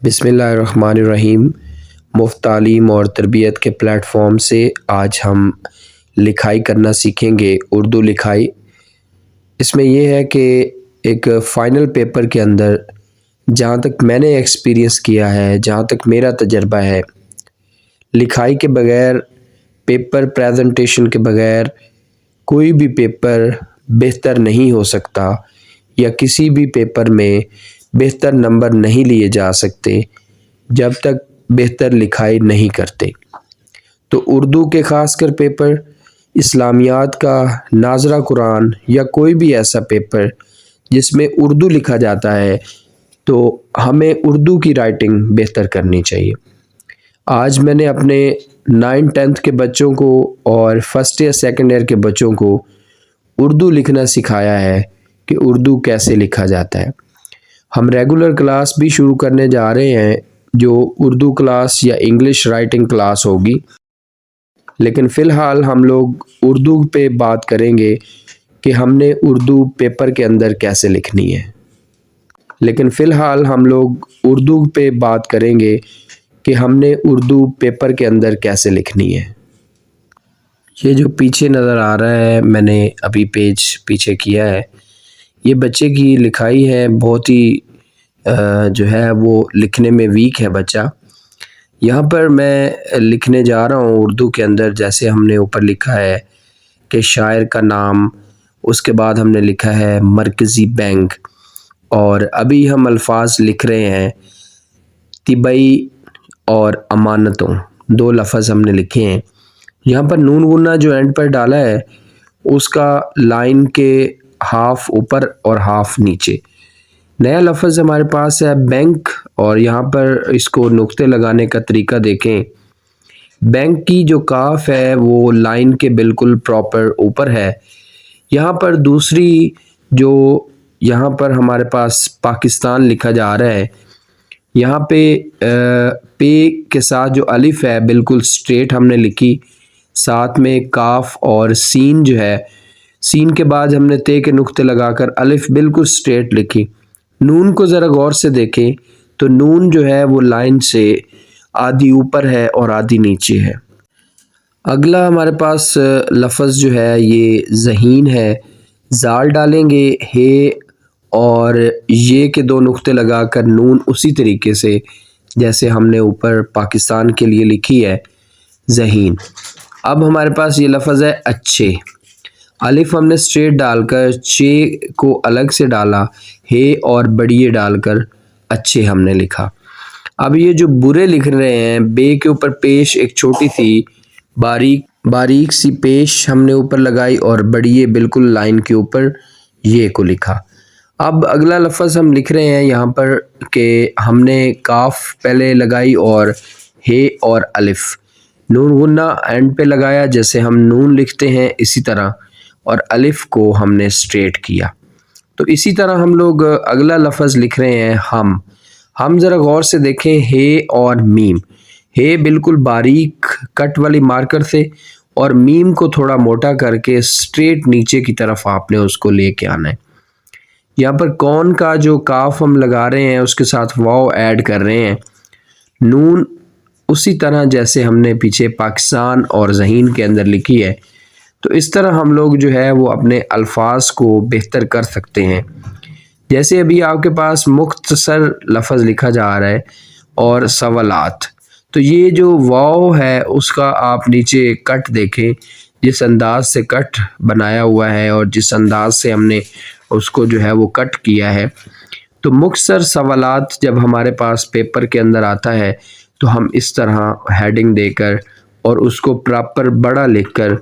بسم اللہ الرحمن الرحیم۔ مفت تعلیم اور تربیت کے پلیٹ فارم سے آج ہم لکھائی کرنا سیکھیں گے، اردو لکھائی۔ اس میں یہ ہے کہ ایک فائنل پیپر کے اندر جہاں تک میں نے ایکسپیرینس کیا ہے، جہاں تک میرا تجربہ ہے، لکھائی کے بغیر، پیپر پریزنٹیشن کے بغیر کوئی بھی پیپر بہتر نہیں ہو سکتا، یا کسی بھی پیپر میں بہتر نمبر نہیں لیے جا سکتے جب تک بہتر لکھائی نہیں کرتے۔ تو اردو کے خاص کر پیپر، اسلامیات کا، ناظرہ قرآن یا کوئی بھی ایسا پیپر جس میں اردو لکھا جاتا ہے، تو ہمیں اردو کی رائٹنگ بہتر کرنی چاہیے۔ آج میں نے اپنے 9th کے بچوں کو اور فرسٹ یا سیکنڈ ایئر کے بچوں کو اردو لکھنا سکھایا ہے کہ اردو کیسے لکھا جاتا ہے۔ ہم ریگولر کلاس بھی شروع کرنے جا رہے ہیں جو اردو کلاس یا انگلش رائٹنگ کلاس ہوگی، لیکن فی الحال ہم لوگ اردو پہ بات کریں گے کہ ہم نے اردو پیپر کے اندر کیسے لکھنی ہے۔ یہ جو پیچھے نظر آ رہا ہے، میں نے ابھی پیج پیچھے کیا ہے، یہ بچے کی لکھائی ہے۔ بہت ہی جو ہے وہ لکھنے میں ویک ہے بچہ۔ یہاں پر میں لکھنے جا رہا ہوں اردو کے اندر، جیسے ہم نے اوپر لکھا ہے کہ شاعر کا نام، اس کے بعد ہم نے لکھا ہے مرکزی بینک، اور ابھی ہم الفاظ لکھ رہے ہیں طبعی اور امانتوں، 2 لفظ ہم نے لکھے ہیں۔ یہاں پر نون غنہ جو اینڈ پر ڈالا ہے، اس کا لائن کے ہاف اوپر اور ہاف نیچے۔ نیا لفظ ہمارے پاس ہے بینک، اور یہاں پر اس کو نقطے لگانے کا طریقہ دیکھیں۔ بینک کی جو کاف ہے وہ لائن کے بالکل پراپر اوپر ہے۔ یہاں پر دوسری جو یہاں پر ہمارے پاس پاکستان لکھا جا رہا ہے، یہاں پے کے ساتھ جو الف ہے بالکل سٹریٹ ہم نے لکھی، ساتھ میں کاف اور سین جو ہے، سین کے بعد ہم نے تے کے نقطے لگا کر الف بالکل سٹریٹ لکھی۔ نون کو ذرا غور سے دیکھیں تو نون جو ہے وہ لائن سے آدھی اوپر ہے اور آدھی نیچے ہے۔ اگلا ہمارے پاس لفظ جو ہے یہ ذہین ہے۔ زال ڈالیں گے، ہے اور یہ کے 2 نقطے لگا کر نون اسی طریقے سے جیسے ہم نے اوپر پاکستان کے لیے لکھی ہے ذہین۔ اب ہمارے پاس یہ لفظ ہے اچھے۔ الف ہم نے سٹریٹ ڈال کر چے کو الگ سے ڈالا، ہے اور بڑیے ڈال کر اچھے ہم نے لکھا۔ اب یہ جو برے لکھ رہے ہیں، بے کے اوپر پیش ایک چھوٹی سی باریک سی پیش ہم نے اوپر لگائی، اور بڑیے بالکل لائن کے اوپر یہ کو لکھا۔ اب اگلا لفظ ہم لکھ رہے ہیں یہاں پر کہ ہم نے کاف پہلے لگائی اور ہے اور الف، نون غنہ اینڈ پہ لگایا جیسے ہم نون لکھتے ہیں اسی طرح، اور الف کو ہم نے سٹریٹ کیا۔ تو اسی طرح ہم لوگ اگلا لفظ لکھ رہے ہیں ہم ذرا غور سے دیکھیں، ہے اور میم۔ ہے بالکل باریک کٹ والی مارکر سے، اور میم کو تھوڑا موٹا کر کے سٹریٹ نیچے کی طرف آپ نے اس کو لے کے آنا ہے۔ یہاں پر کون کا جو کاف ہم لگا رہے ہیں اس کے ساتھ واو ایڈ کر رہے ہیں۔ نون اسی طرح جیسے ہم نے پیچھے پاکستان اور ذہین کے اندر لکھی ہے۔ تو اس طرح ہم لوگ جو ہے وہ اپنے الفاظ کو بہتر کر سکتے ہیں۔ جیسے ابھی آپ کے پاس مختصر لفظ لکھا جا رہا ہے اور سوالات، تو یہ جو واو ہے اس کا آپ نیچے کٹ دیکھیں، جس انداز سے کٹ بنایا ہوا ہے اور جس انداز سے ہم نے اس کو جو ہے وہ کٹ کیا ہے۔ تو مختصر سوالات جب ہمارے پاس پیپر کے اندر آتا ہے تو ہم اس طرح ہیڈنگ دے کر اور اس کو پراپر بڑا لکھ کر